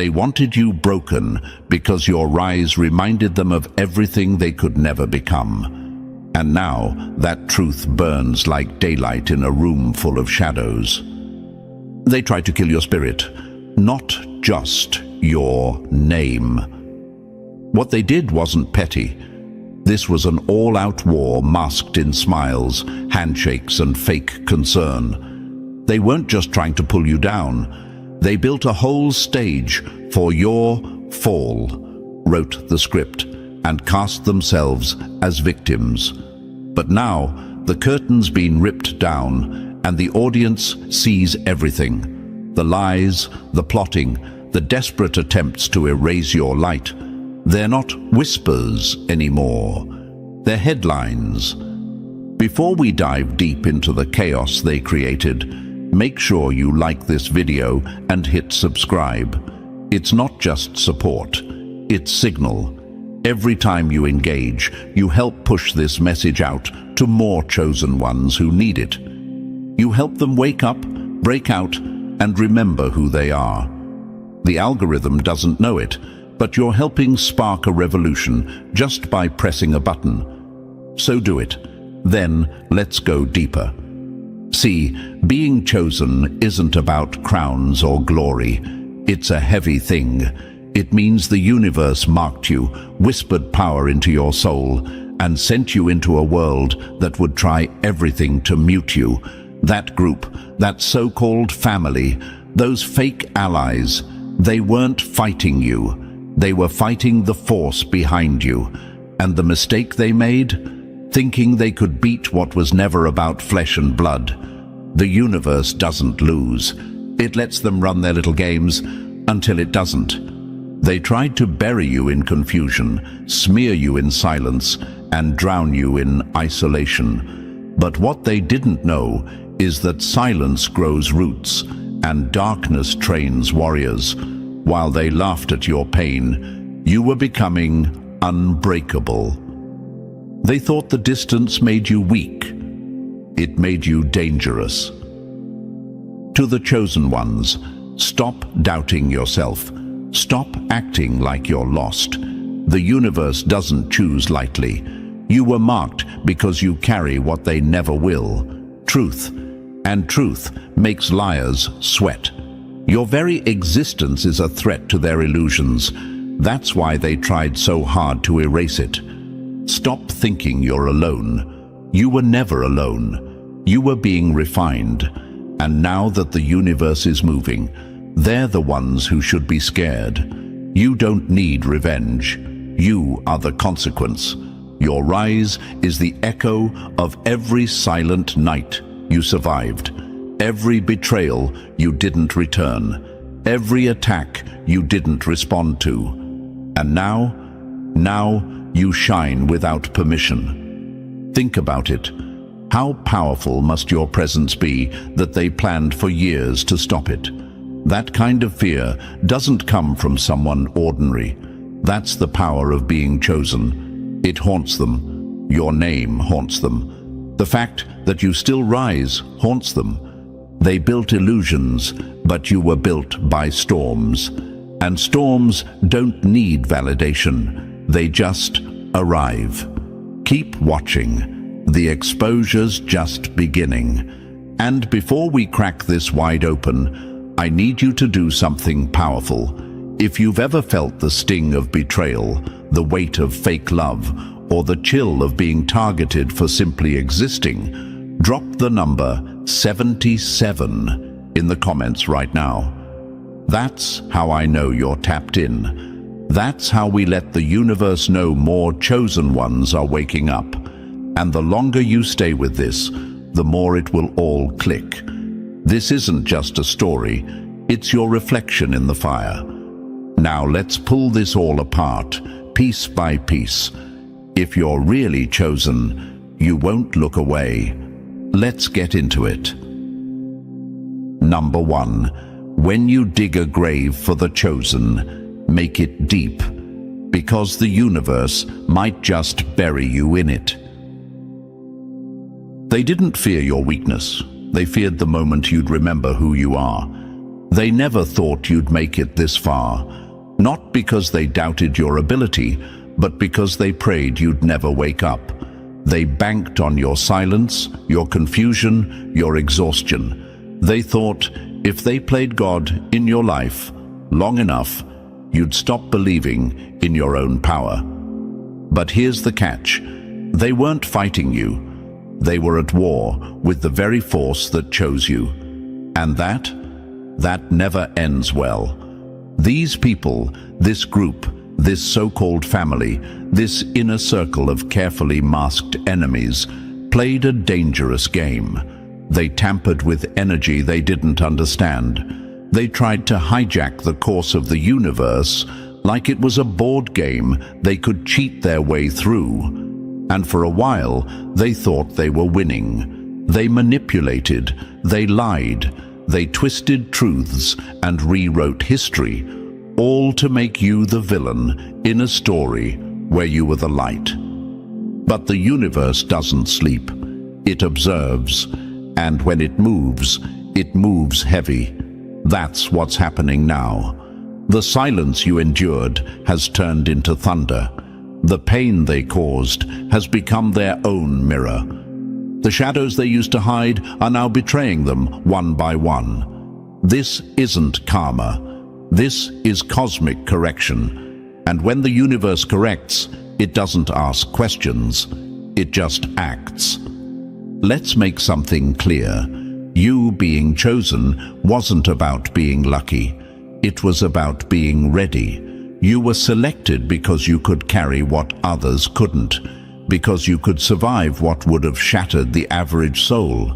They wanted you broken because your rise reminded them of everything they could never become. And now that truth burns like daylight in a room full of shadows. They tried to kill your spirit, not just your name. What they did wasn't petty. This was an all-out war masked in smiles, handshakes, and fake concern. They weren't just trying to pull you down. They built a whole stage for your fall, wrote the script, and cast themselves as victims. But now, the curtain's been ripped down, and the audience sees everything. The lies, the plotting, the desperate attempts to erase your light. They're not whispers anymore. They're headlines. Before we dive deep into the chaos they created, make sure you like this video and hit subscribe. It's not just support, it's signal. Every time you engage, you help push this message out to more chosen ones who need it. You help them wake up, break out, and remember who they are. The algorithm doesn't know it, but you're helping spark a revolution just by pressing a button. So do it. Then let's go deeper. See, being chosen isn't about crowns or glory. It's a heavy thing. It means the universe marked you, whispered power into your soul, and sent you into a world that would try everything to mute you. That group, that so-called family, those fake allies, they weren't fighting you. They were fighting the force behind you. And the mistake they made? Thinking they could beat what was never about flesh and blood. The universe doesn't lose. It lets them run their little games until it doesn't. They tried to bury you in confusion, smear you in silence, and drown you in isolation. But what they didn't know is that silence grows roots and darkness trains warriors. While they laughed at your pain, you were becoming unbreakable. They thought the distance made you weak. It made you dangerous. To the chosen ones, stop doubting yourself. Stop acting like you're lost. The universe doesn't choose lightly. You were marked because you carry what they never will. Truth. And truth makes liars sweat. Your very existence is a threat to their illusions. That's why they tried so hard to erase it. Stop thinking you're alone. You were never alone. You were being refined. And now that the universe is moving, they're the ones who should be scared. You don't need revenge. You are the consequence. Your rise is the echo of every silent night you survived. Every betrayal you didn't return. Every attack you didn't respond to. And now you shine without permission. Think about it. How powerful must your presence be that they planned for years to stop it? That kind of fear doesn't come from someone ordinary. That's the power of being chosen. It haunts them. Your name haunts them. The fact that you still rise haunts them. They built illusions, but you were built by storms. And storms don't need validation. They just arrive. Keep watching. The exposure's just beginning. And before we crack this wide open, I need you to do something powerful. If you've ever felt the sting of betrayal, the weight of fake love, or the chill of being targeted for simply existing, drop the number 77 in the comments right now. That's how I know you're tapped in. That's how we let the universe know more chosen ones are waking up. And the longer you stay with this, the more it will all click. This isn't just a story, it's your reflection in the fire. Now let's pull this all apart, piece by piece. If you're really chosen, you won't look away. Let's get into it. Number 1, when you dig a grave for the chosen, make it deep, because the universe might just bury you in it. They didn't fear your weakness. They feared the moment you'd remember who you are. They never thought you'd make it this far, not because they doubted your ability, but because they prayed you'd never wake up. They banked on your silence, your confusion, your exhaustion. They thought if they played God in your life long enough, you'd stop believing in your own power. But here's the catch. They weren't fighting you. They were at war with the very force that chose you. And that never ends well. These people, this group, this so-called family, this inner circle of carefully masked enemies, played a dangerous game. They tampered with energy they didn't understand. They tried to hijack the course of the universe like it was a board game they could cheat their way through. And for a while, they thought they were winning. They manipulated, they lied, they twisted truths and rewrote history, all to make you the villain in a story where you were the light. But the universe doesn't sleep. It observes, and when it moves heavy. That's what's happening now. The silence you endured has turned into thunder. The pain they caused has become their own mirror. The shadows they used to hide are now betraying them one by one. This isn't karma. This is cosmic correction. And when the universe corrects, it doesn't ask questions. It just acts. Let's make something clear. You being chosen wasn't about being lucky. It was about being ready. You were selected because you could carry what others couldn't, because you could survive what would have shattered the average soul.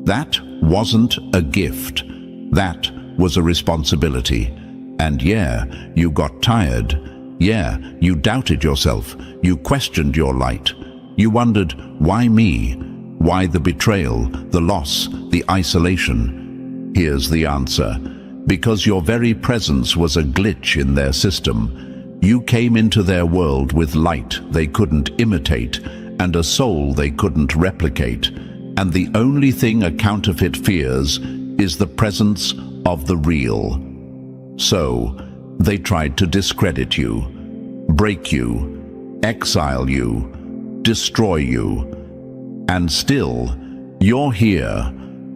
That wasn't a gift. That was a responsibility. And yeah, you got tired. Yeah, you doubted yourself. You questioned your light. You wondered, why me? Why the betrayal, the loss, the isolation? Here's the answer. Because your very presence was a glitch in their system. You came into their world with light they couldn't imitate and a soul they couldn't replicate. And the only thing a counterfeit fears is the presence of the real. So, they tried to discredit you, break you, exile you, destroy you. And still, you're here.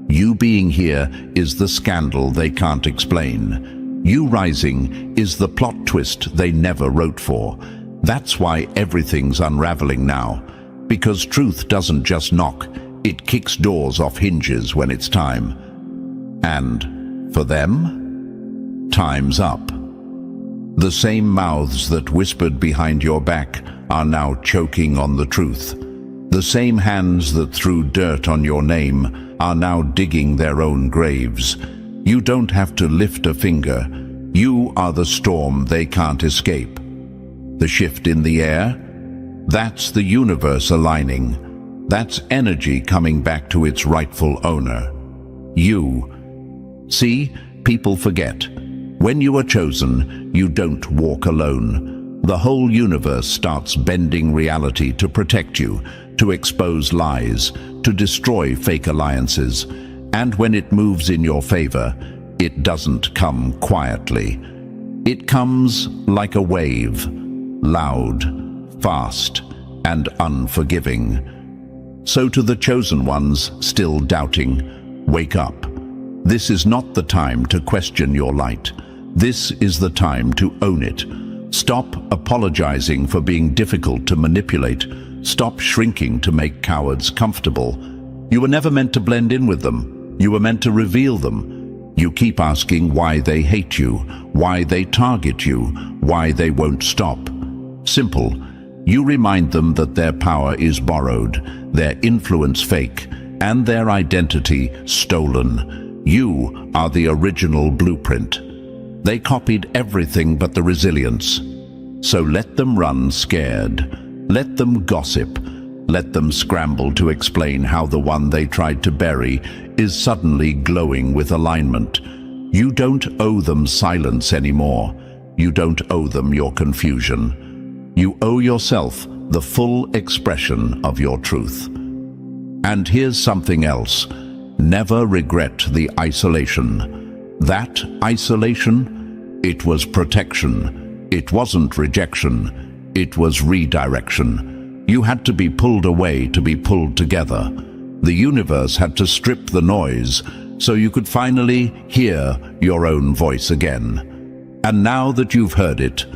You being here is the scandal they can't explain. You rising is the plot twist they never wrote for. That's why everything's unraveling now. Because truth doesn't just knock, it kicks doors off hinges when it's time. And for them, time's up. The same mouths that whispered behind your back are now choking on the truth. The same hands that threw dirt on your name are now digging their own graves. You don't have to lift a finger. You are the storm they can't escape. The shift in the air? That's the universe aligning. That's energy coming back to its rightful owner. You. See, people forget. When you are chosen, you don't walk alone. The whole universe starts bending reality to protect you, to expose lies, to destroy fake alliances. And when it moves in your favor, it doesn't come quietly. It comes like a wave, loud, fast, and unforgiving. So to the chosen ones still doubting, wake up. This is not the time to question your light. This is the time to own it. Stop apologizing for being difficult to manipulate. Stop shrinking to make cowards comfortable. You were never meant to blend in with them. You were meant to reveal them. You keep asking why they hate you, why they target you, why they won't stop. Simple. You remind them that their power is borrowed, their influence fake, and their identity stolen. You are the original blueprint. They copied everything but the resilience. So let them run scared. Let them gossip. Let them scramble to explain how the one they tried to bury is suddenly glowing with alignment. You don't owe them silence anymore. You don't owe them your confusion. You owe yourself the full expression of your truth. And here's something else. Never regret the isolation. That isolation, it was protection. It wasn't rejection. It was redirection. You had to be pulled away to be pulled together. The universe had to strip the noise so you could finally hear your own voice again. And now that you've heard it,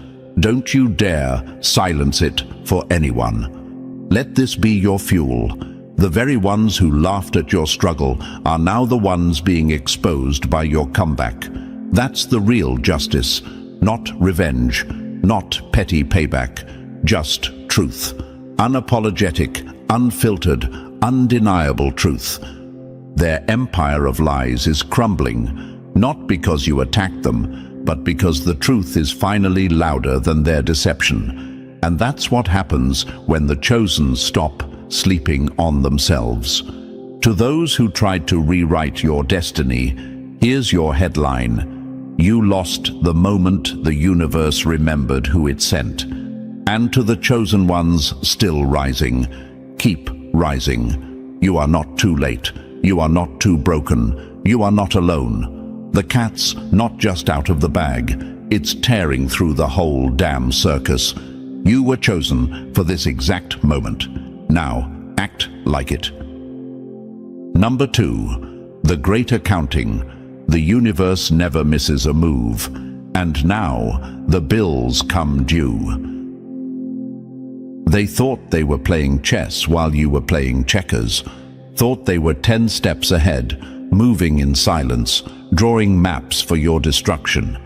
don't you dare silence it for anyone. Let this be your fuel. The very ones who laughed at your struggle are now the ones being exposed by your comeback. That's the real justice, not revenge, not petty payback, just truth. Unapologetic, unfiltered, undeniable truth. Their empire of lies is crumbling, not because you attacked them, but because the truth is finally louder than their deception. And that's what happens when the chosen stop sleeping on themselves. To those who tried to rewrite your destiny, here's your headline: you lost the moment the universe remembered who it sent. And to the chosen ones still rising, keep rising. You are not too late. You are not too broken. You are not alone. The cat's not just out of the bag. It's tearing through the whole damn circus. You were chosen for this exact moment. Now, act like it. Number 2, the great accounting. The universe never misses a move. And now, the bills come due. They thought they were playing chess while you were playing checkers. Thought they were 10 steps ahead, moving in silence, drawing maps for your destruction.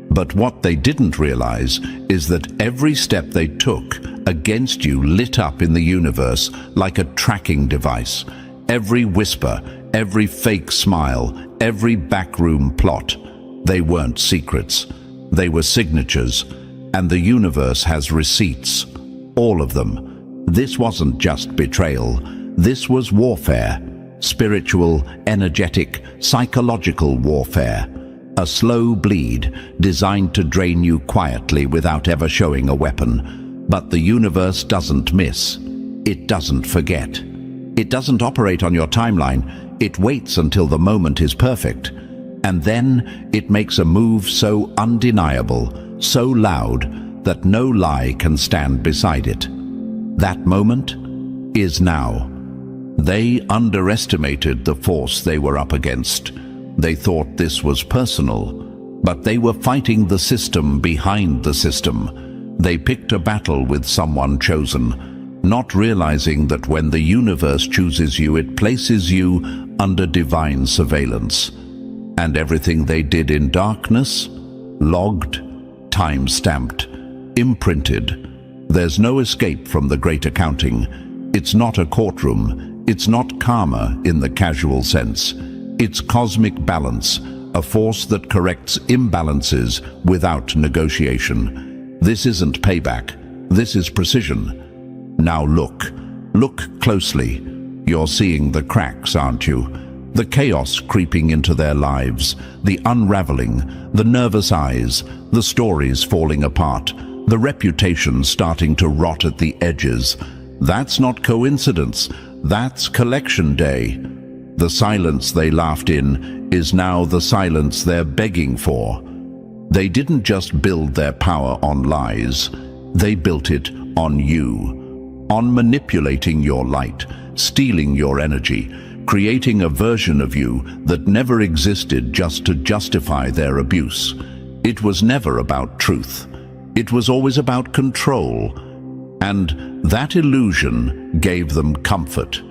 But what they didn't realize is that every step they took against you lit up in the universe like a tracking device. Every whisper, every fake smile, every backroom plot. They weren't secrets. They were signatures. And the universe has receipts. All of them. This wasn't just betrayal. This was warfare. Spiritual, energetic, psychological warfare. A slow bleed designed to drain you quietly without ever showing a weapon. But the universe doesn't miss. It doesn't forget. It doesn't operate on your timeline. It waits until the moment is perfect. And then it makes a move so undeniable, so loud, that no lie can stand beside it. That moment is now. They underestimated the force they were up against. They thought this was personal, but they were fighting the system behind the system. They picked a battle with someone chosen, not realizing that when the universe chooses you, it places you under divine surveillance. And everything they did in darkness, logged, time-stamped, imprinted. There's no escape from the great accounting. It's not a courtroom. It's not karma in the casual sense. It's cosmic balance, a force that corrects imbalances without negotiation. This isn't payback. This is precision. Now look. Look closely. You're seeing the cracks, aren't you? The chaos creeping into their lives, the unraveling, the nervous eyes, the stories falling apart, the reputation starting to rot at the edges. That's not coincidence. That's collection day. The silence they laughed in is now the silence they're begging for. They didn't just build their power on lies. They built it on you. On manipulating your light, stealing your energy, creating a version of you that never existed just to justify their abuse. It was never about truth. It was always about control. And that illusion gave them comfort.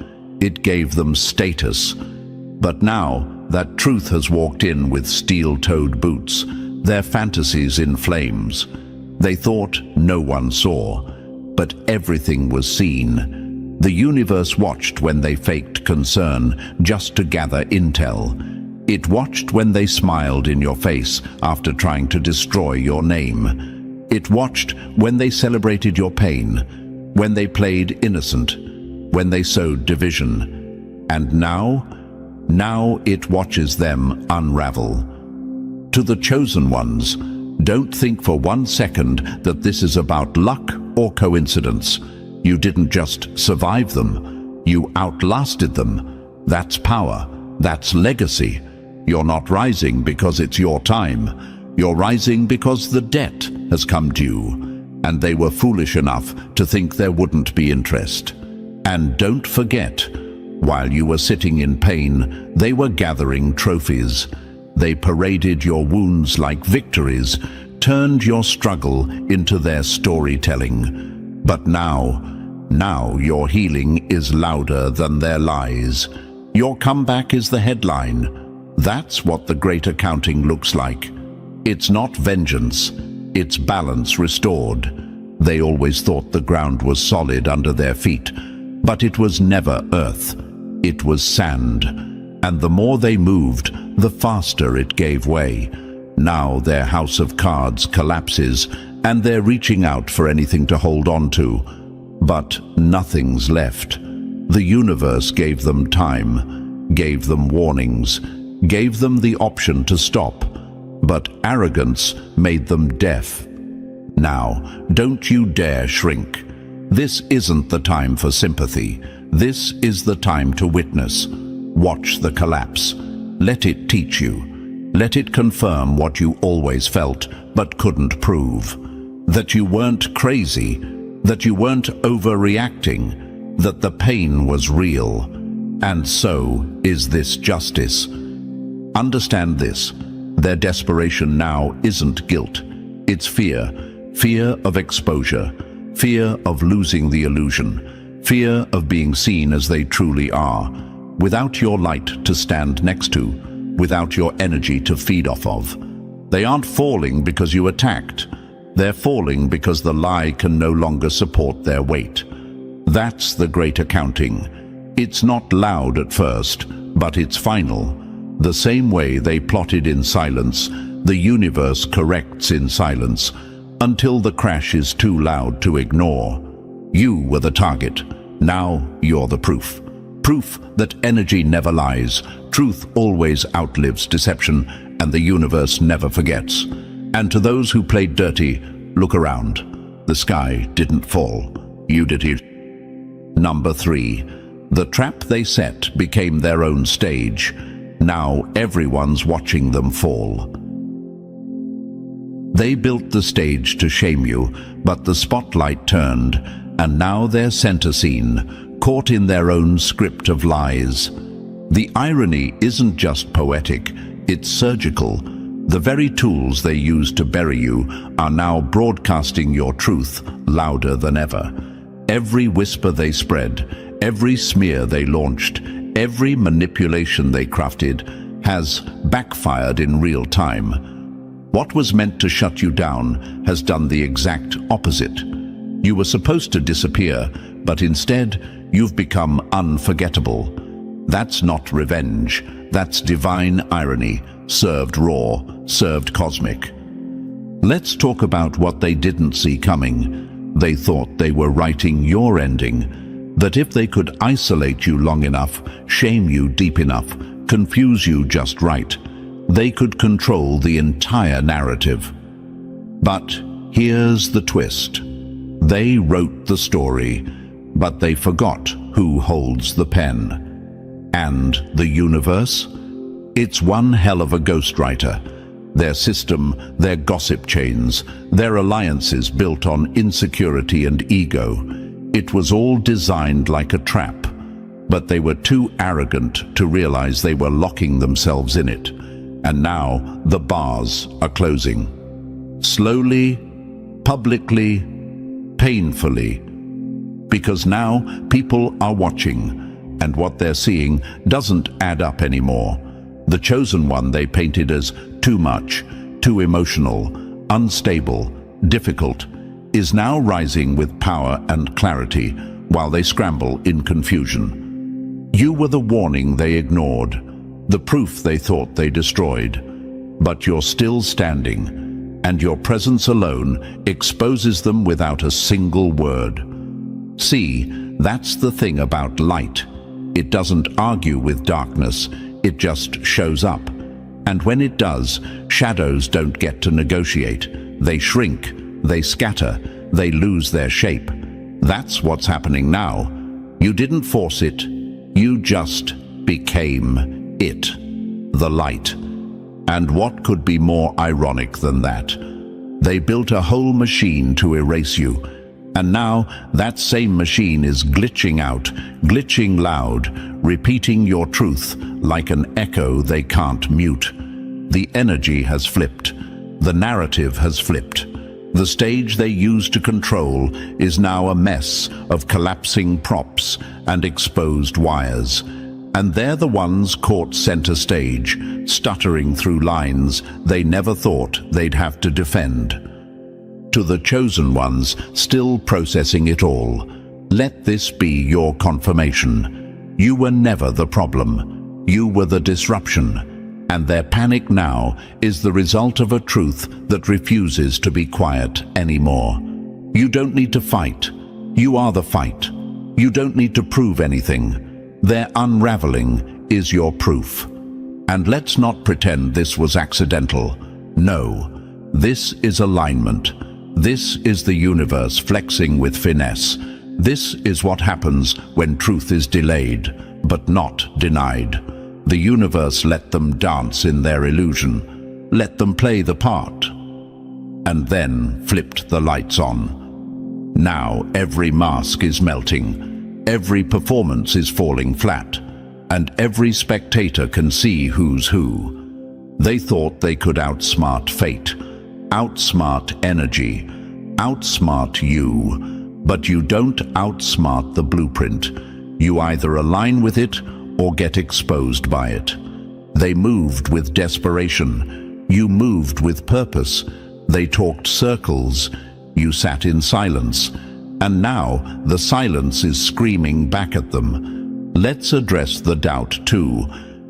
It gave them status. But now that truth has walked in with steel-toed boots, their fantasies in flames. They thought no one saw, but everything was seen. The universe watched when they faked concern just to gather intel. It watched when they smiled in your face after trying to destroy your name. It watched when they celebrated your pain, when they played innocent, when they sowed division. And now it watches them unravel. To the chosen ones, don't think for 1 second that this is about luck or coincidence. You didn't just survive them, you outlasted them. That's power, that's legacy. You're not rising because it's your time. You're rising because the debt has come due, and they were foolish enough to think there wouldn't be interest. And don't forget, while you were sitting in pain, they were gathering trophies. They paraded your wounds like victories, turned your struggle into their storytelling. But now your healing is louder than their lies. Your comeback is the headline. That's what the great accounting looks like. It's not vengeance, it's balance restored. They always thought the ground was solid under their feet, but it was never earth. It was sand, and the more they moved, the faster it gave way. Now their house of cards collapses, and they're reaching out for anything to hold on to. But nothing's left. The universe gave them time, gave them warnings, gave them the option to stop. But arrogance made them deaf. Now, don't you dare shrink. This isn't the time for sympathy. This is the time to witness. Watch the collapse. Let it teach you. Let it confirm what you always felt but couldn't prove. That you weren't crazy, that you weren't overreacting, that the pain was real. And so is this justice. Understand this. Their desperation now isn't guilt. It's fear. Fear of exposure. Fear of losing the illusion. Fear of being seen as they truly are. Without your light to stand next to. Without your energy to feed off of. They aren't falling because you attacked. They're falling because the lie can no longer support their weight. That's the great accounting. It's not loud at first, but it's final. The same way they plotted in silence, the universe corrects in silence, until the crash is too loud to ignore. You were the target. Now you're the proof. Proof that energy never lies, truth always outlives deception, and the universe never forgets. And to those who played dirty, look around. The sky didn't fall. You did it. Number 3. The trap they set became their own stage. Now everyone's watching them fall. They built the stage to shame you, but the spotlight turned, and now they're center scene, caught in their own script of lies. The irony isn't just poetic, it's surgical. The very tools they used to bury you are now broadcasting your truth louder than ever. Every whisper they spread, every smear they launched, every manipulation they crafted has backfired in real time. What was meant to shut you down has done the exact opposite. You were supposed to disappear, but instead you've become unforgettable. That's not revenge, that's divine irony, served raw, served cosmic. Let's talk about what they didn't see coming. They thought they were writing your ending, that if they could isolate you long enough, shame you deep enough, confuse you just right, they could control the entire narrative. But here's the twist. They wrote the story, but they forgot who holds the pen. And the universe? It's one hell of a ghostwriter. Their system, their gossip chains, their alliances built on insecurity and ego. It was all designed like a trap, but they were too arrogant to realize they were locking themselves in it. And now the bars are closing. Slowly, publicly, painfully. Because now people are watching, and what they're seeing doesn't add up anymore. The chosen one they painted as too much, too emotional, unstable, difficult, is now rising with power and clarity while they scramble in confusion. You were the warning they ignored, the proof they thought they destroyed. But you're still standing, and your presence alone exposes them without a single word. See, that's the thing about light. It doesn't argue with darkness, it just shows up. And when it does, shadows don't get to negotiate. They shrink, they scatter, they lose their shape. That's what's happening now. You didn't force it, you just became it, the light. And what could be more ironic than that? They built a whole machine to erase you, and now that same machine is glitching out, glitching loud, repeating your truth like an echo they can't mute. The energy has flipped. The narrative has flipped. The stage they used to control is now a mess of collapsing props and exposed wires. And they're the ones caught center stage, stuttering through lines they never thought they'd have to defend. To the chosen ones still processing it all, let this be your confirmation. You were never the problem. You were the disruption. And their panic now is the result of a truth that refuses to be quiet anymore. You don't need to fight. You are the fight. You don't need to prove anything. Their unraveling is your proof. And let's not pretend this was accidental. No, this is alignment. This is the universe flexing with finesse. This is what happens when truth is delayed, but not denied. The universe let them dance in their illusion, let them play the part, and then flipped the lights on. Now every mask is melting. Every performance is falling flat, and every spectator can see who's who. They thought they could outsmart fate, outsmart energy, outsmart you, but you don't outsmart the blueprint. You either align with it or get exposed by it. They moved with desperation. You moved with purpose. They talked circles. You sat in silence. And now the silence is screaming back at them. Let's address the doubt too,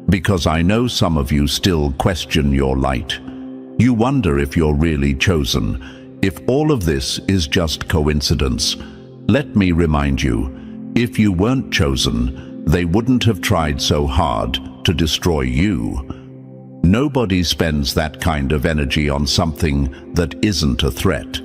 because I know some of you still question your light. You wonder if you're really chosen, if all of this is just coincidence. Let me remind you, if you weren't chosen, they wouldn't have tried so hard to destroy you. Nobody spends that kind of energy on something that isn't a threat.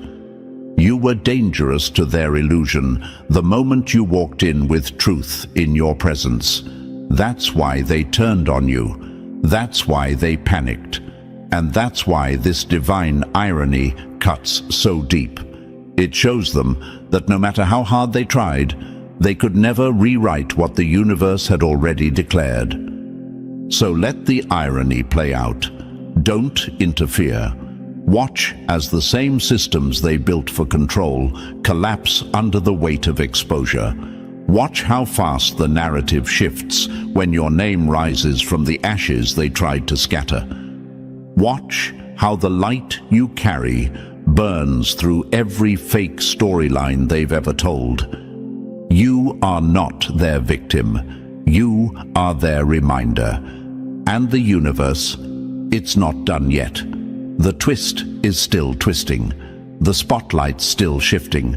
You were dangerous to their illusion the moment you walked in with truth in your presence. That's why they turned on you. That's why they panicked. And that's why this divine irony cuts so deep. It shows them that no matter how hard they tried, they could never rewrite what the universe had already declared. So let the irony play out. Don't interfere. Watch as the same systems they built for control collapse under the weight of exposure. Watch how fast the narrative shifts when your name rises from the ashes they tried to scatter. Watch how the light you carry burns through every fake storyline they've ever told. You are not their victim. You are their reminder. And the universe, it's not done yet. The twist is still twisting, the spotlight's still shifting,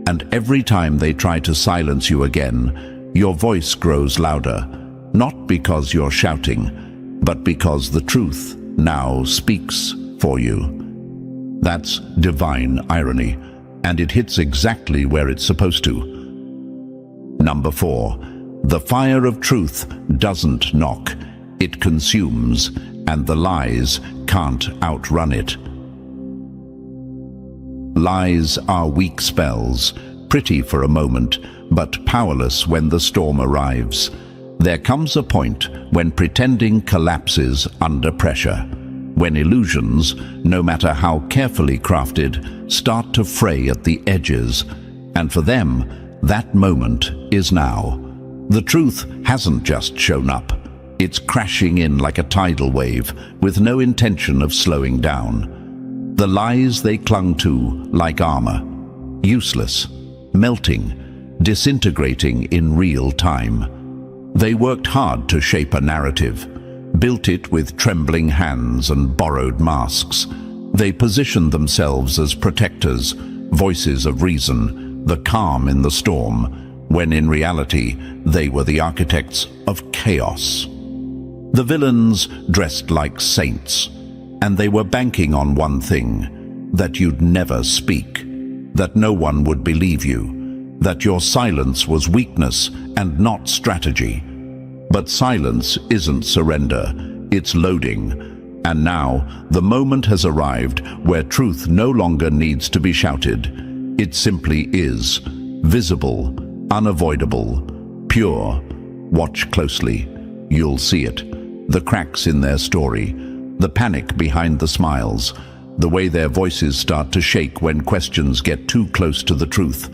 and every time they try to silence you again, your voice grows louder, not because you're shouting, but because the truth now speaks for you. That's divine irony, and it hits exactly where it's supposed to. Number 4, the fire of truth doesn't knock, it consumes, and the lies can't outrun it. Lies are weak spells, pretty for a moment, but powerless when the storm arrives. There comes a point when pretending collapses under pressure, when illusions, no matter how carefully crafted, start to fray at the edges. And for them, that moment is now. The truth hasn't just shown up. It's crashing in like a tidal wave, with no intention of slowing down. The lies they clung to like armor, useless, melting, disintegrating in real time. They worked hard to shape a narrative, built it with trembling hands and borrowed masks. They positioned themselves as protectors, voices of reason, the calm in the storm, when in reality they were the architects of chaos. The villains dressed like saints, and they were banking on one thing, that you'd never speak, that no one would believe you, that your silence was weakness and not strategy. But silence isn't surrender, it's loading. And now, the moment has arrived where truth no longer needs to be shouted. It simply is. Visible, unavoidable, pure. Watch closely. You'll see it. The cracks in their story, the panic behind the smiles, the way their voices start to shake when questions get too close to the truth.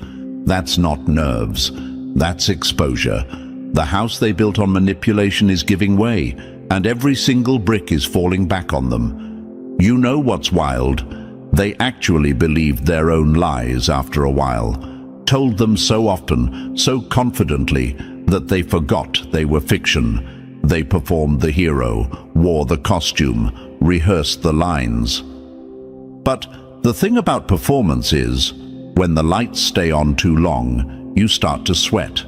That's not nerves. That's exposure. The house they built on manipulation is giving way, and every single brick is falling back on them. You know what's wild? They actually believed their own lies after a while, told them so often, so confidently, that they forgot they were fiction. They performed the hero, wore the costume, rehearsed the lines. But the thing about performance is, when the lights stay on too long, you start to sweat.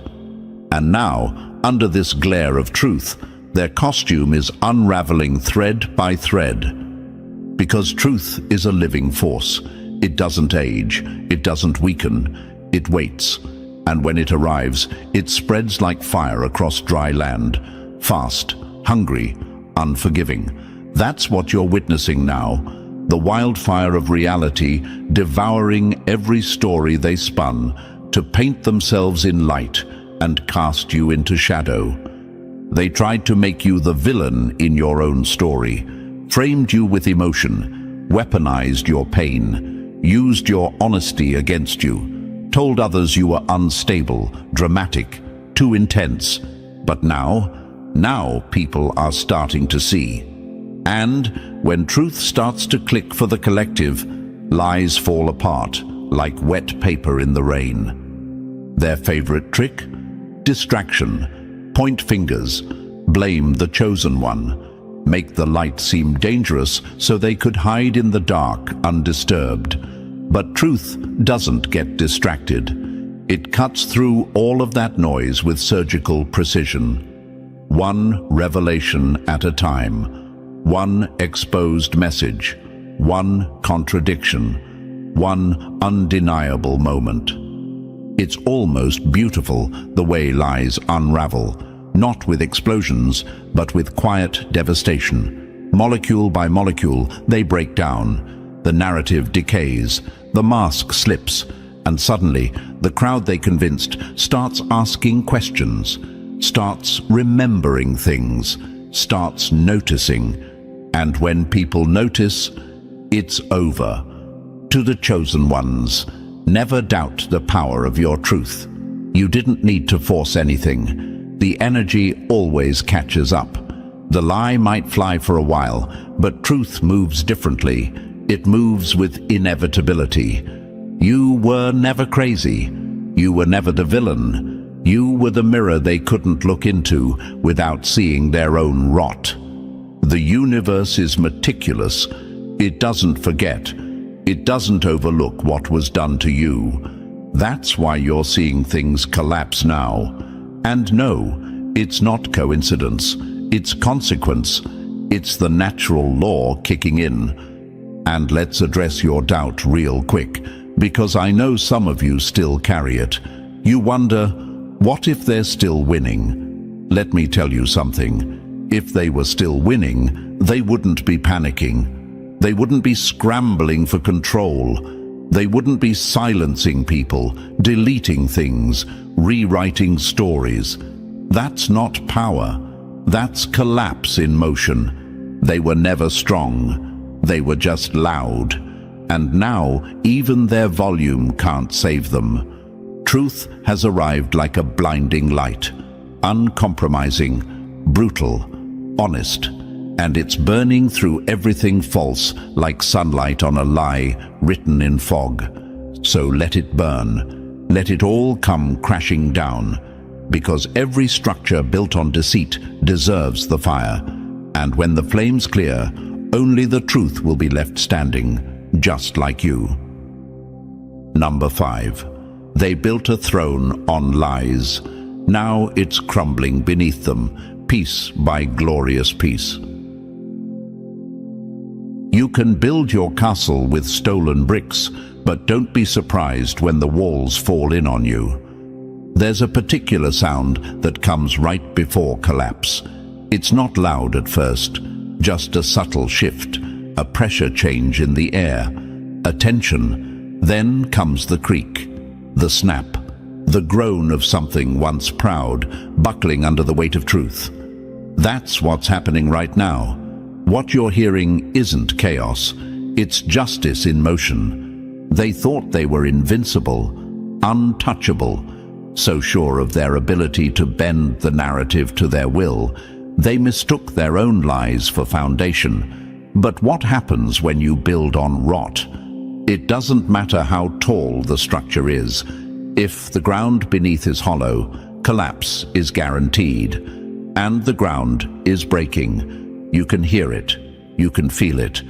And now, under this glare of truth, their costume is unraveling thread by thread. Because truth is a living force. It doesn't age, it doesn't weaken, it waits. And when it arrives, it spreads like fire across dry land. Fast, hungry, unforgiving. That's what you're witnessing now. The wildfire of reality devouring every story they spun to paint themselves in light and cast you into shadow. They tried to make you the villain in your own story, framed you with emotion, weaponized your pain, used your honesty against you, told others you were unstable, dramatic, too intense. But now people are starting to see. And when truth starts to click for the collective, lies fall apart like wet paper in the rain. Their favorite trick? Distraction. Point fingers. Blame the chosen one. Make the light seem dangerous so they could hide in the dark undisturbed. But truth doesn't get distracted. It cuts through all of that noise with surgical precision. One revelation at a time. One exposed message, one contradiction, one undeniable moment. It's almost beautiful the way lies unravel, not with explosions, but with quiet devastation. Molecule by molecule, they break down. The narrative decays, the mask slips, and suddenly the crowd they convinced starts asking questions, starts remembering things, starts noticing. And when people notice, it's over. To the chosen ones, never doubt the power of your truth. You didn't need to force anything. The energy always catches up. The lie might fly for a while, but truth moves differently. It moves with inevitability. You were never crazy. You were never the villain. You were the mirror they couldn't look into without seeing their own rot. The universe is meticulous. It doesn't forget. It doesn't overlook what was done to you. That's why you're seeing things collapse now. And no, it's not coincidence. It's consequence. It's the natural law kicking in. And let's address your doubt real quick, because I know some of you still carry it. You wonder, what if they're still winning? Let me tell you something. If they were still winning, they wouldn't be panicking. They wouldn't be scrambling for control. They wouldn't be silencing people, deleting things, rewriting stories. That's not power. That's collapse in motion. They were never strong. They were just loud. And now, even their volume can't save them. Truth has arrived like a blinding light, uncompromising, brutal, honest, and it's burning through everything false like sunlight on a lie written in fog. So let it burn. Let it all come crashing down, because every structure built on deceit deserves the fire. And when the flames clear, only the truth will be left standing, just like you. Number 5. They built a throne on lies. Now it's crumbling beneath them, piece by glorious piece. You can build your castle with stolen bricks, but don't be surprised when the walls fall in on you. There's a particular sound that comes right before collapse. It's not loud at first. just a subtle shift, a pressure change in the air, a tension. Then comes the creak, the snap, the groan of something once proud, buckling under the weight of truth. That's what's happening right now. What you're hearing isn't chaos, it's justice in motion. They thought they were invincible, untouchable, so sure of their ability to bend the narrative to their will, they mistook their own lies for foundation. But what happens when you build on rot? It doesn't matter how tall the structure is. If the ground beneath is hollow, collapse is guaranteed. And the ground is breaking. You can hear it. You can feel it.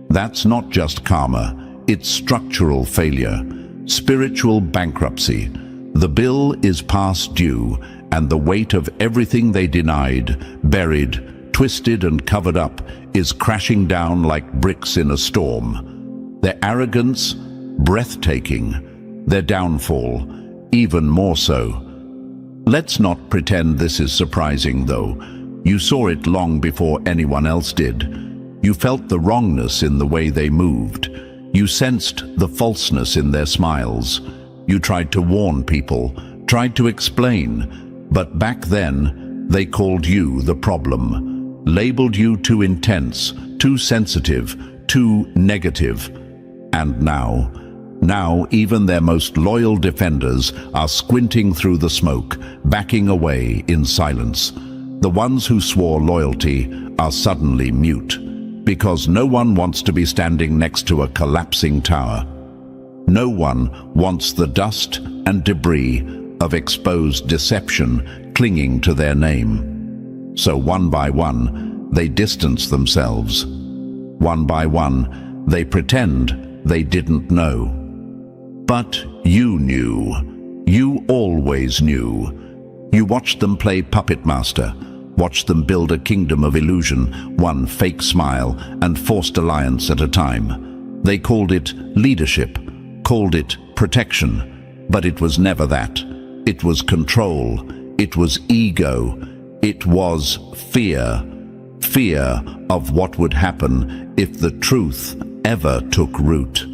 That's not just karma. It's structural failure, spiritual bankruptcy. The bill is past due, and the weight of everything they denied, buried, twisted and covered up is crashing down like bricks in a storm. Their arrogance, breathtaking. Their downfall, even more so. Let's not pretend this is surprising, though. You saw it long before anyone else did. You felt the wrongness in the way they moved. You sensed the falseness in their smiles. You tried to warn people, tried to explain, but back then they called you the problem, labeled you too intense, too sensitive, too negative. And now even their most loyal defenders are squinting through the smoke, backing away in silence. The ones who swore loyalty are suddenly mute, because no one wants to be standing next to a collapsing tower. No one wants the dust and debris of exposed deception clinging to their name. So one by one, they distance themselves. One by one, they pretend they didn't know. But you knew. You always knew. You watched them play puppet master, watched them build a kingdom of illusion, one fake smile and forced alliance at a time. They called it leadership, called it protection, but it was never that. It was control, it was ego, it was fear. Fear of what would happen if the truth ever took root.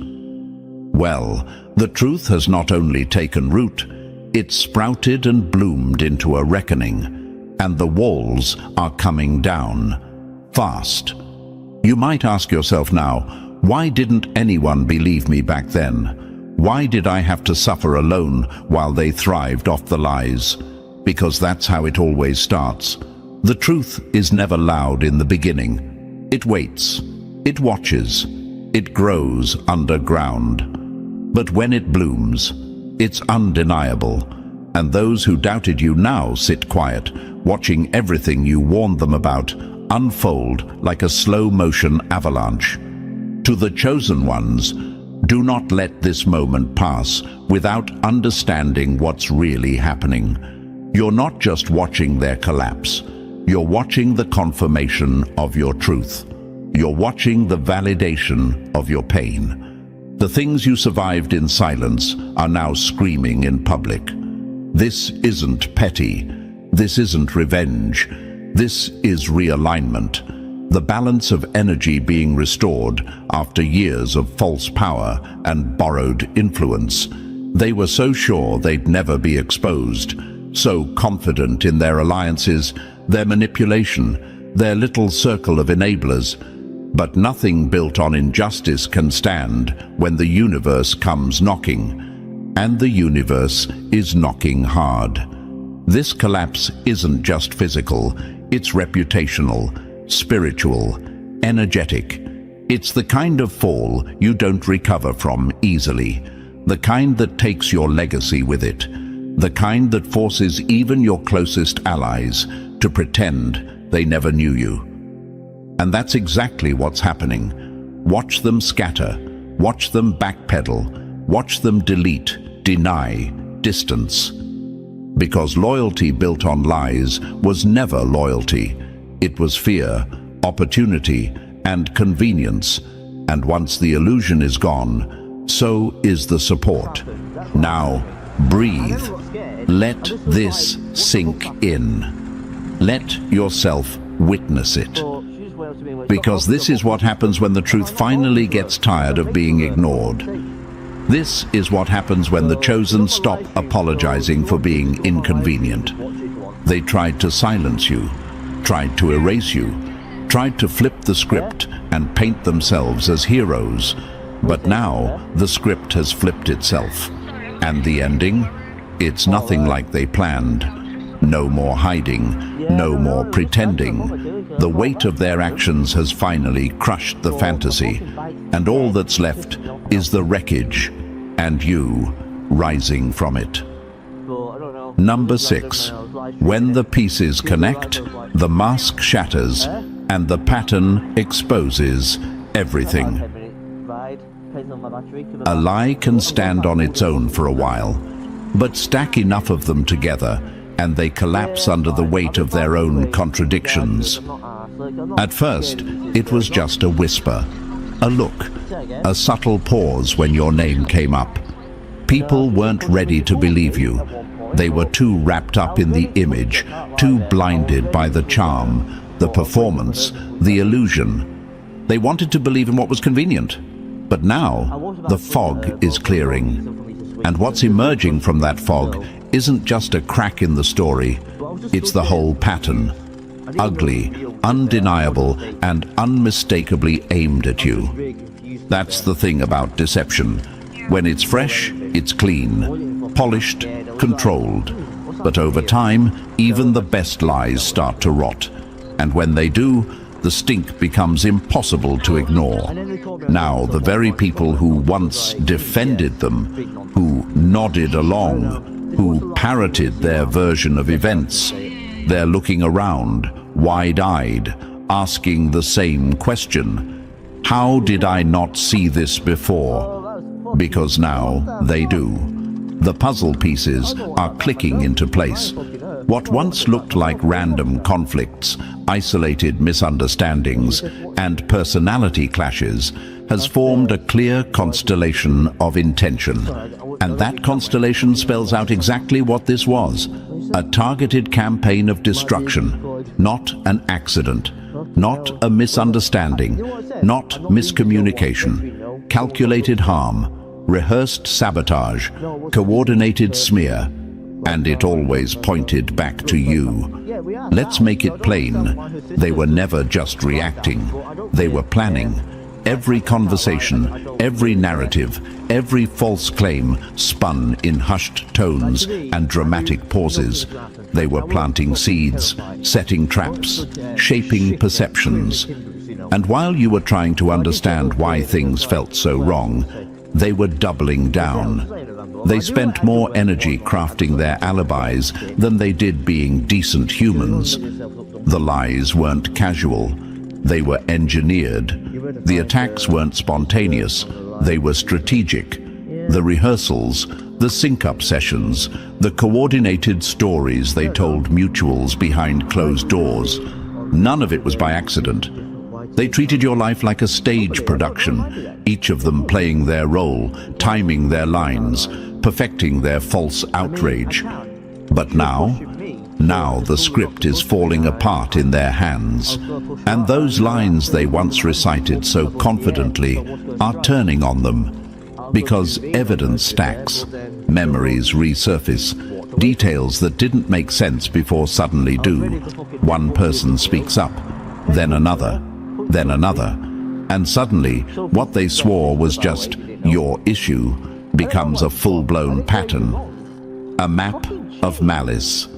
Well, the truth has not only taken root, it sprouted and bloomed into a reckoning, and the walls are coming down, fast. You might ask yourself now, why didn't anyone believe me back then? Why did I have to suffer alone while they thrived off the lies? Because that's how it always starts. The truth is never loud in the beginning. It waits, it watches, it grows underground. But when it blooms, it's undeniable, and those who doubted you now sit quiet, watching everything you warned them about unfold like a slow-motion avalanche. To the chosen ones, do not let this moment pass without understanding what's really happening. You're not just watching their collapse, you're watching the confirmation of your truth. You're watching the validation of your pain. The things you survived in silence are now screaming in public. This isn't petty. This isn't revenge. This is realignment. The balance of energy being restored after years of false power and borrowed influence. They were so sure they'd never be exposed, so confident in their alliances, their manipulation, their little circle of enablers. But nothing built on injustice can stand when the universe comes knocking. And the universe is knocking hard. This collapse isn't just physical, it's reputational, spiritual, energetic. It's the kind of fall you don't recover from easily, the kind that takes your legacy with it, the kind that forces even your closest allies to pretend they never knew you. And that's exactly what's happening. Watch them scatter, watch them backpedal, watch them delete, deny, distance. Because loyalty built on lies was never loyalty. It was fear, opportunity, and convenience. And once the illusion is gone, so is the support. Now, breathe. Let this sink in. Let yourself witness it. because this is what happens when the truth finally gets tired of being ignored. This is what happens when the chosen stop apologizing for being inconvenient. They tried to silence you, tried to erase you, tried to flip the script and paint themselves as heroes. But now the script has flipped itself. And the ending? It's nothing like they planned. No more hiding, no more pretending. The weight of their actions has finally crushed the fantasy, and all that's left is the wreckage, and you rising from it. Number 6. When the pieces connect, the mask shatters, and the pattern exposes everything. A lie can stand on its own for a while, but stack enough of them together and they collapse under the weight of their own contradictions. At first, it was just a whisper, a look, a subtle pause when your name came up. People weren't ready to believe you. They were too wrapped up in the image, too blinded by the charm, the performance, the illusion. They wanted to believe in what was convenient. But now, the fog is clearing. And what's emerging from that fog isn't just a crack in the story, it's the whole pattern. Ugly, undeniable, and unmistakably aimed at you. That's the thing about deception. When it's fresh, it's clean, polished, controlled. But over time, even the best lies start to rot. And when they do, the stink becomes impossible to ignore. Now, the very people who once defended them, who nodded along, who parroted their version of events, they're looking around, wide-eyed, asking the same question. How did I not see this before? Because now they do. The puzzle pieces are clicking into place. What once looked like random conflicts, isolated misunderstandings, and personality clashes has formed a clear constellation of intention. And that constellation spells out exactly what this was: a targeted campaign of destruction, not an accident, not a misunderstanding, not miscommunication, calculated harm, rehearsed sabotage, coordinated smear. And it always pointed back to you. Let's make it plain. They were never just reacting. They were planning. Every conversation, every narrative, every false claim spun in hushed tones and dramatic pauses. They were planting seeds, setting traps, shaping perceptions. And while you were trying to understand why things felt so wrong, they were doubling down. They spent more energy crafting their alibis than they did being decent humans. The lies weren't casual. They were engineered. The attacks weren't spontaneous. They were strategic. The rehearsals, the sync-up sessions, the coordinated stories they told mutuals behind closed doors. None of it was by accident. They treated your life like a stage production, each of them playing their role, timing their lines, perfecting their false outrage. But now the script is falling apart in their hands, and those lines they once recited so confidently are turning on them. Because evidence stacks, memories resurface, details that didn't make sense before suddenly do. One person speaks up, then another, and suddenly what they swore was just your issue becomes a full-blown pattern, a map of malice,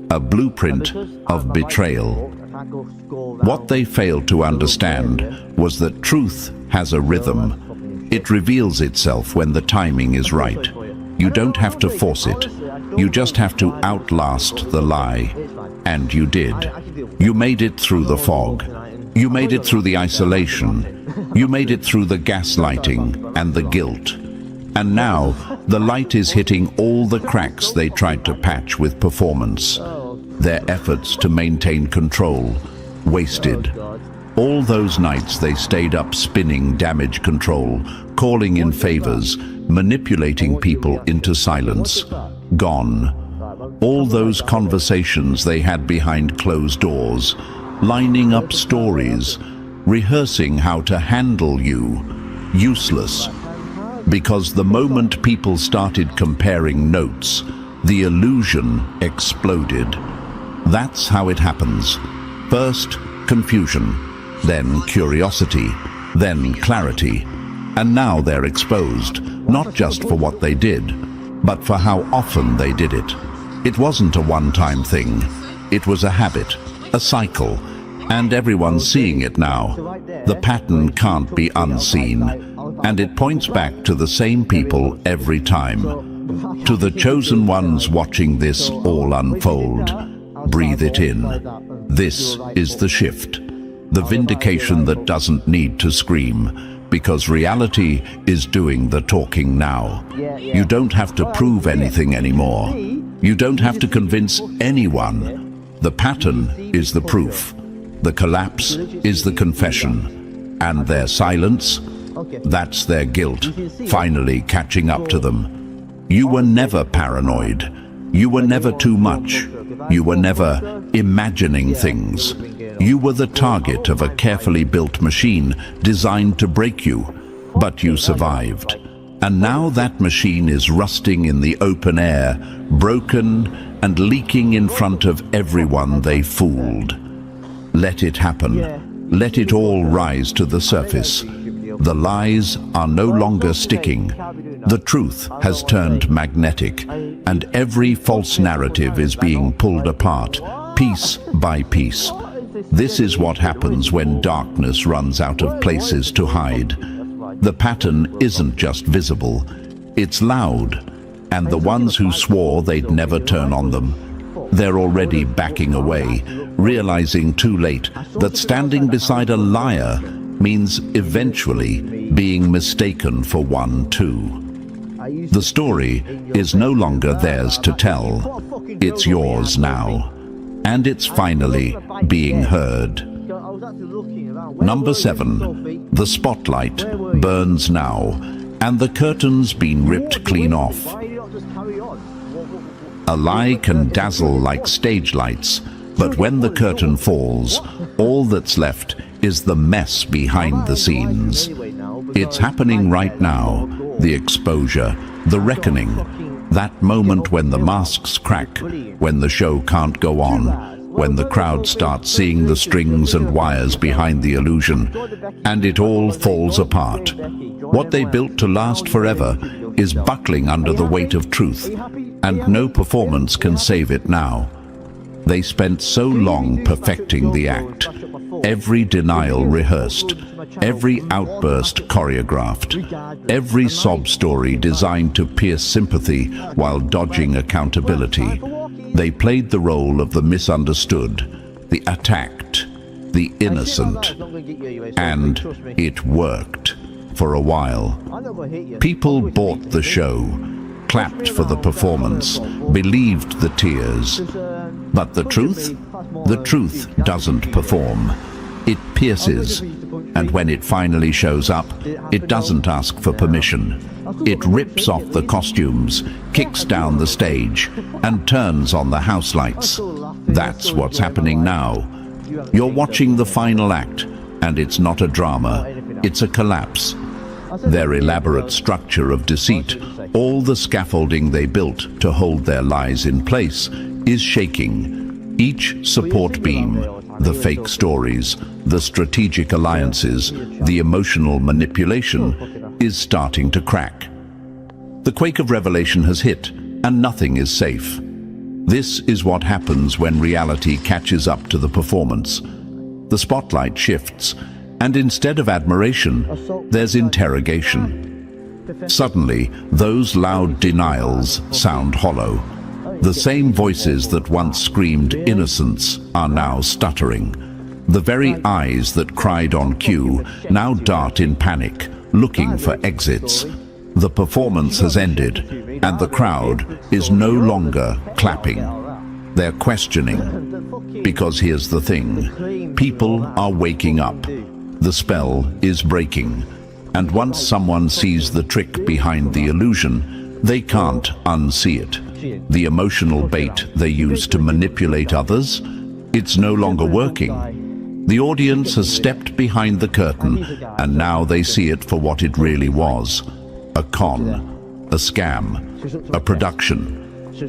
a blueprint of betrayal. What they failed to understand was that truth has a rhythm. It reveals itself when the timing is right. You don't have to force it. You just have to outlast the lie. And you did. You made it through the fog. You made it through the isolation. You made it through the gaslighting and the guilt. And now, the light is hitting all the cracks they tried to patch with performance. Their efforts to maintain control, wasted. All those nights they stayed up spinning damage control, calling in favors, manipulating people into silence. Gone. All those conversations they had behind closed doors, lining up stories, rehearsing how to handle you. Useless. Because the moment people started comparing notes, the illusion exploded. That's how it happens. First, confusion, then curiosity, then clarity. And now they're exposed, not just for what they did, but for how often they did it. It wasn't a one-time thing. It was a habit, a cycle, and everyone's seeing it now. The pattern can't be unseen, and it points back to the same people every time. To the chosen ones watching this all unfold, breathe it in. This is the shift, the vindication that doesn't need to scream, because reality is doing the talking now. You don't have to prove anything anymore. You don't have to convince anyone. The pattern is the proof. The collapse is the confession. And their silence, that's their guilt, finally catching up to them. You were never paranoid. You were never too much. You were never imagining things. You were the target of a carefully built machine designed to break you, but you survived. And now that machine is rusting in the open air, broken and leaking in front of everyone they fooled. Let it happen. Let it all rise to the surface. The lies are no longer sticking. The truth has turned magnetic, and every false narrative is being pulled apart, piece by piece. This is what happens when darkness runs out of places to hide. The pattern isn't just visible, it's loud, and the ones who swore they'd never turn on them, they're already backing away, realizing too late that standing beside a liar means eventually being mistaken for one too. The story is no longer theirs to tell. It's yours now, and it's finally being heard. Number 7. The spotlight burns now, and the curtain's been ripped clean off. A lie can dazzle like stage lights, but when the curtain falls, all that's left is the mess behind the scenes. It's happening right now, the exposure, the reckoning, that moment when the masks crack, when the show can't go on, when the crowd starts seeing the strings and wires behind the illusion, and it all falls apart. What they built to last forever is buckling under the weight of truth, and no performance can save it now. They spent so long perfecting the act, every denial rehearsed, every outburst choreographed, every sob story designed to pierce sympathy while dodging accountability. They played the role of the misunderstood, the attacked, the innocent, and it worked for a while. People bought the show, clapped for the performance, believed the tears. But the truth? The truth doesn't perform. It pierces, and when it finally shows up, it doesn't ask for permission. It rips off the costumes, kicks down the stage, and turns on the house lights. That's what's happening now. You're watching the final act, and it's not a drama, it's a collapse. Their elaborate structure of deceit, all the scaffolding they built to hold their lies in place, is shaking. Each support beam, the fake stories, the strategic alliances, the emotional manipulation, is starting to crack. The quake of revelation has hit, and nothing is safe. This is what happens when reality catches up to the performance. The spotlight shifts, and instead of admiration, there's interrogation. Suddenly, those loud denials sound hollow. The same voices that once screamed innocence are now stuttering. The very eyes that cried on cue now dart in panic, looking for exits. The performance has ended, and the crowd is no longer clapping. They're questioning. Because here's the thing, people are waking up. The spell is breaking. And once someone sees the trick behind the illusion, they can't unsee it. The emotional bait they use to manipulate others, it's no longer working. The audience has stepped behind the curtain, and now they see it for what it really was. A con, a scam, a production.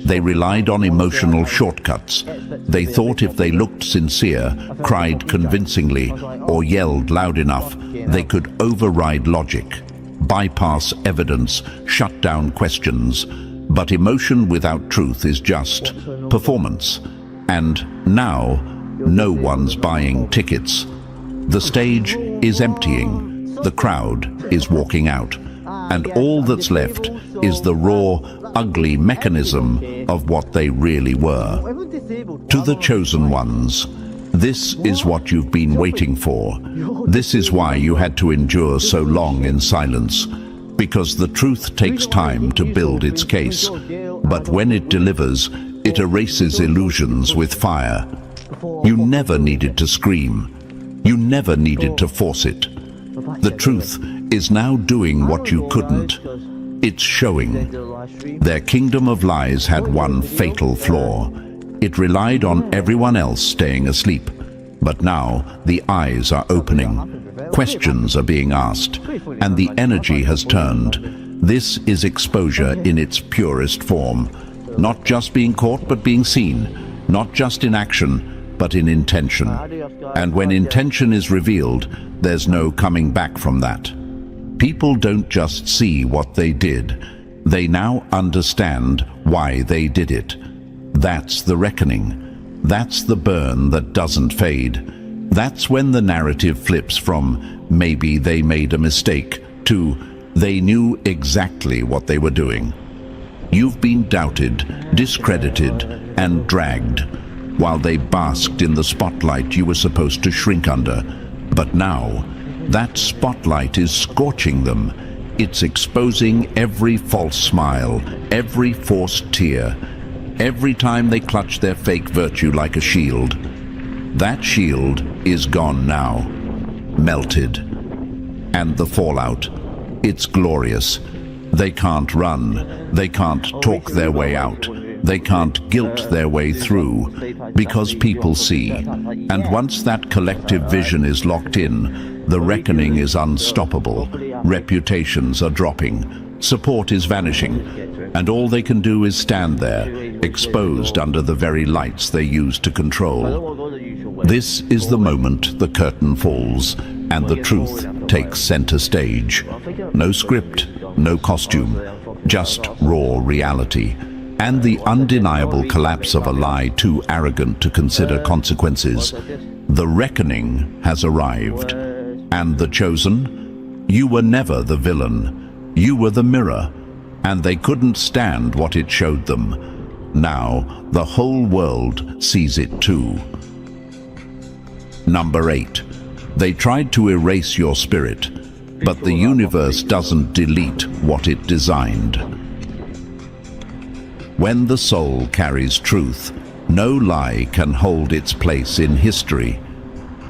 They relied on emotional shortcuts. They thought if they looked sincere, cried convincingly, or yelled loud enough, they could override logic, bypass evidence, shut down questions. But emotion without truth is just performance. And now, no one's buying tickets. The stage is emptying. The crowd is walking out. And all that's left is the raw, ugly mechanism of what they really were. To the chosen ones, this is what you've been waiting for. This is why you had to endure so long in silence. Because the truth takes time to build its case. But when it delivers, it erases illusions with fire. You never needed to scream. You never needed to force it. The truth is now doing what you couldn't. It's showing. Their kingdom of lies had one fatal flaw. It relied on everyone else staying asleep. But now the eyes are opening. Questions are being asked, and the energy has turned. This is exposure in its purest form. Not just being caught, but being seen. Not just in action, but in intention. And when intention is revealed, there's no coming back from that. People don't just see what they did. They now understand why they did it. That's the reckoning. That's the burn that doesn't fade. That's when the narrative flips from maybe they made a mistake to they knew exactly what they were doing. You've been doubted, discredited, and dragged, while they basked in the spotlight you were supposed to shrink under. But now, that spotlight is scorching them. It's exposing every false smile, every forced tear, every time they clutch their fake virtue like a shield. That shield is gone now, melted. And the fallout, it's glorious. They can't run, they can't talk their way out, they can't guilt their way through, because people see. And once that collective vision is locked in, the reckoning is unstoppable. Reputations are dropping, support is vanishing, and all they can do is stand there, exposed under the very lights they use to control. This is the moment the curtain falls, and the truth takes center stage. No script, no costume, just raw reality. And the undeniable collapse of a lie too arrogant to consider consequences. The reckoning has arrived. And the chosen? You were never the villain. You were the mirror. And they couldn't stand what it showed them. Now, the whole world sees it too. Number 8. They tried to erase your spirit, but the universe doesn't delete what it designed. When the soul carries truth, no lie can hold its place in history.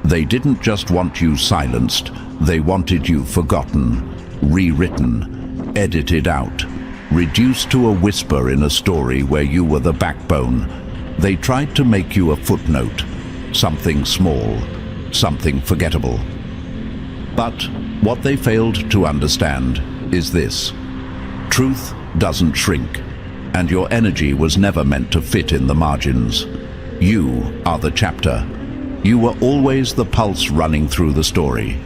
They didn't just want you silenced, they wanted you forgotten, rewritten, edited out, reduced to a whisper in a story where you were the backbone. They tried to make you a footnote, something small, something forgettable. But what they failed to understand is this: truth doesn't shrink, and your energy was never meant to fit in the margins. You are the chapter. You were always the pulse running through the story.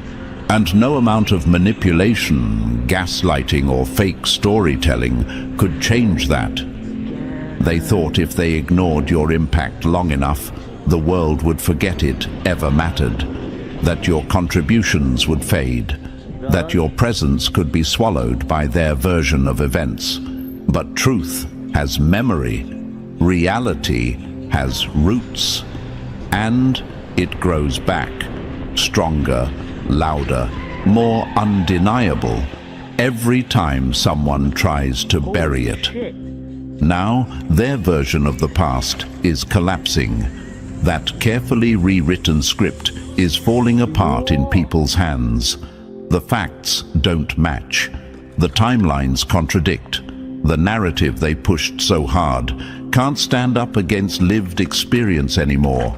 And no amount of manipulation, gaslighting, or fake storytelling could change that. They thought if they ignored your impact long enough, the world would forget it ever mattered, that your contributions would fade, that your presence could be swallowed by their version of events. But truth has memory, reality has roots, and it grows back, stronger, louder, more undeniable, every time someone tries to bury it. Now, their version of the past is collapsing. That carefully rewritten script is falling apart in people's hands. The facts don't match. The timelines contradict. The narrative they pushed so hard can't stand up against lived experience anymore.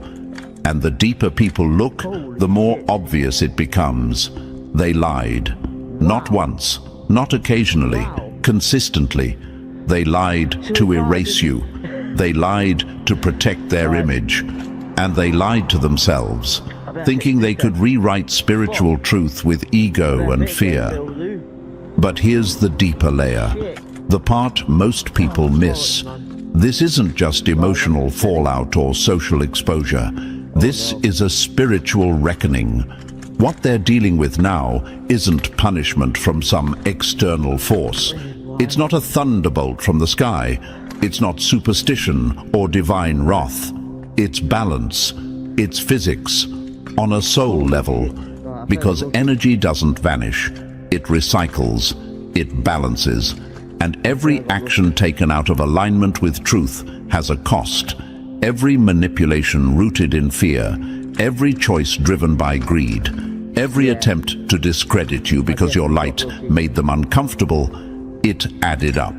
And the deeper people look, the more obvious it becomes. They lied. Not once, not occasionally, consistently. They lied to erase you. They lied to protect their image. And they lied to themselves, thinking they could rewrite spiritual truth with ego and fear. But here's the deeper layer, the part most people miss. This isn't just emotional fallout or social exposure. This is a spiritual reckoning. What they're dealing with now isn't punishment from some external force. It's not a thunderbolt from the sky. It's not superstition or divine wrath. It's balance. It's physics on a soul level. Because energy doesn't vanish. It recycles. It balances. And every action taken out of alignment with truth has a cost. Every manipulation rooted in fear, every choice driven by greed, every attempt to discredit you because your light made them uncomfortable, it added up,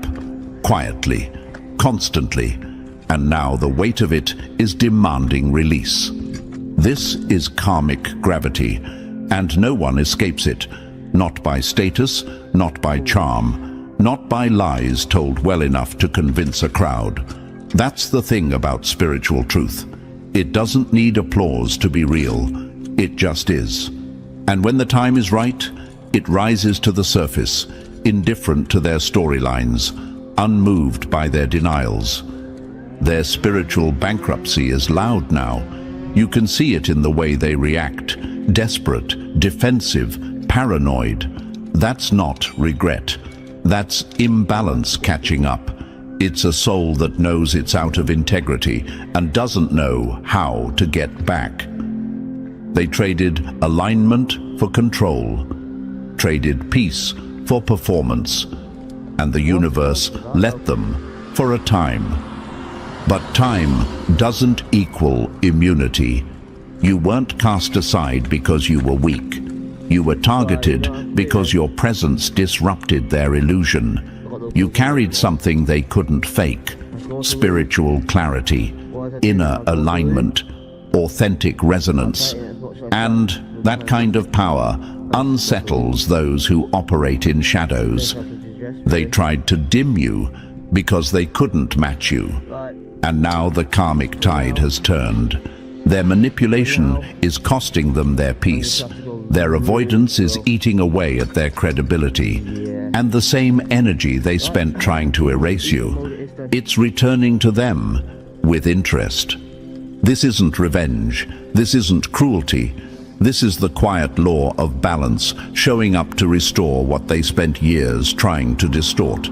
quietly, constantly, and now the weight of it is demanding release. This is karmic gravity, and no one escapes it, not by status, not by charm, not by lies told well enough to convince a crowd. That's the thing about spiritual truth. It doesn't need applause to be real. It just is. And when the time is right, it rises to the surface, indifferent to their storylines, unmoved by their denials. Their spiritual bankruptcy is loud now. You can see it in the way they react, desperate, defensive, paranoid. That's not regret. That's imbalance catching up. It's a soul that knows it's out of integrity and doesn't know how to get back. They traded alignment for control, traded peace for performance, and the universe let them for a time. But time doesn't equal immunity. You weren't cast aside because you were weak. You were targeted because your presence disrupted their illusion. You carried something they couldn't fake: spiritual clarity, inner alignment, authentic resonance. And that kind of power unsettles those who operate in shadows. They tried to dim you because they couldn't match you. And now the karmic tide has turned. Their manipulation is costing them their peace. Their avoidance is eating away at their credibility. And the same energy they spent trying to erase you, it's returning to them with interest. This isn't revenge. This isn't cruelty. This is the quiet law of balance showing up to restore what they spent years trying to distort.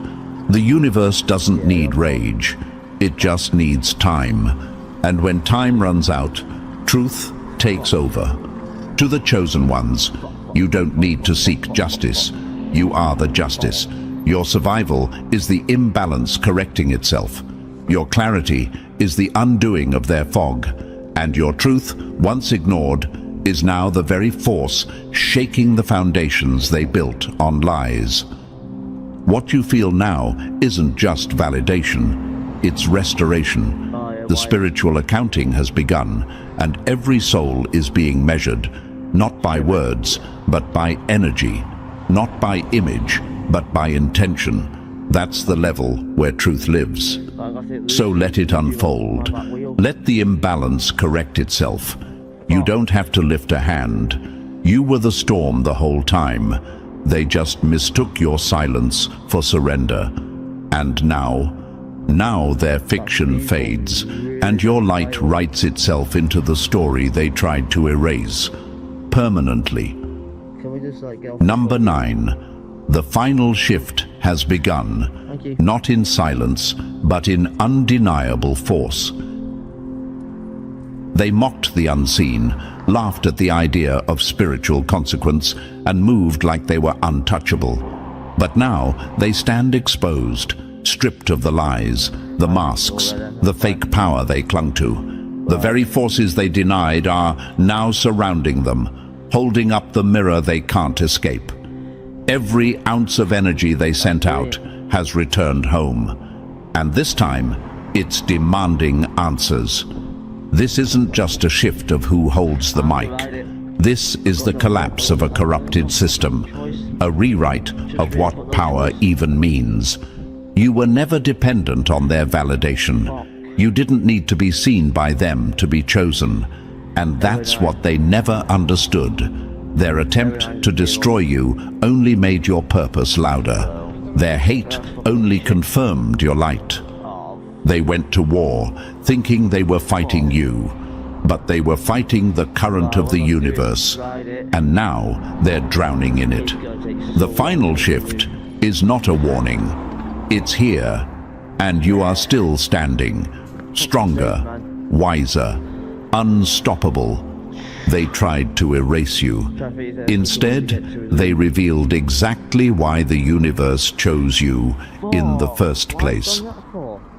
The universe doesn't need rage. It just needs time. And when time runs out, truth takes over. To the chosen ones, you don't need to seek justice. You are the justice. Your survival is the imbalance correcting itself. Your clarity is the undoing of their fog. And your truth, once ignored, is now the very force shaking the foundations they built on lies. What you feel now isn't just validation, it's restoration. The spiritual accounting has begun, and every soul is being measured, not by words, but by energy, not by image, but by intention. That's the level where truth lives. So let it unfold. Let the imbalance correct itself. You don't have to lift a hand. You were the storm the whole time. They just mistook your silence for surrender. And now their fiction fades, and your light writes itself into the story they tried to erase, permanently. Number 9. The final shift has begun, not in silence, but in undeniable force. They mocked the unseen, laughed at the idea of spiritual consequence, and moved like they were untouchable. But now they stand exposed, stripped of the lies, the masks, the fake power they clung to. The very forces they denied are now surrounding them, holding up the mirror they can't escape. Every ounce of energy they sent out has returned home. And this time, it's demanding answers. This isn't just a shift of who holds the mic. This is the collapse of a corrupted system, a rewrite of what power even means. You were never dependent on their validation. You didn't need to be seen by them to be chosen. And that's what they never understood. Their attempt to destroy you only made your purpose louder. Their hate only confirmed your light. They went to war, thinking they were fighting you. But they were fighting the current of the universe. And now they're drowning in it. The final shift is not a warning. It's here. And you are still standing. Stronger, wiser, unstoppable. They tried to erase you. Instead, they revealed exactly why the universe chose you in the first place.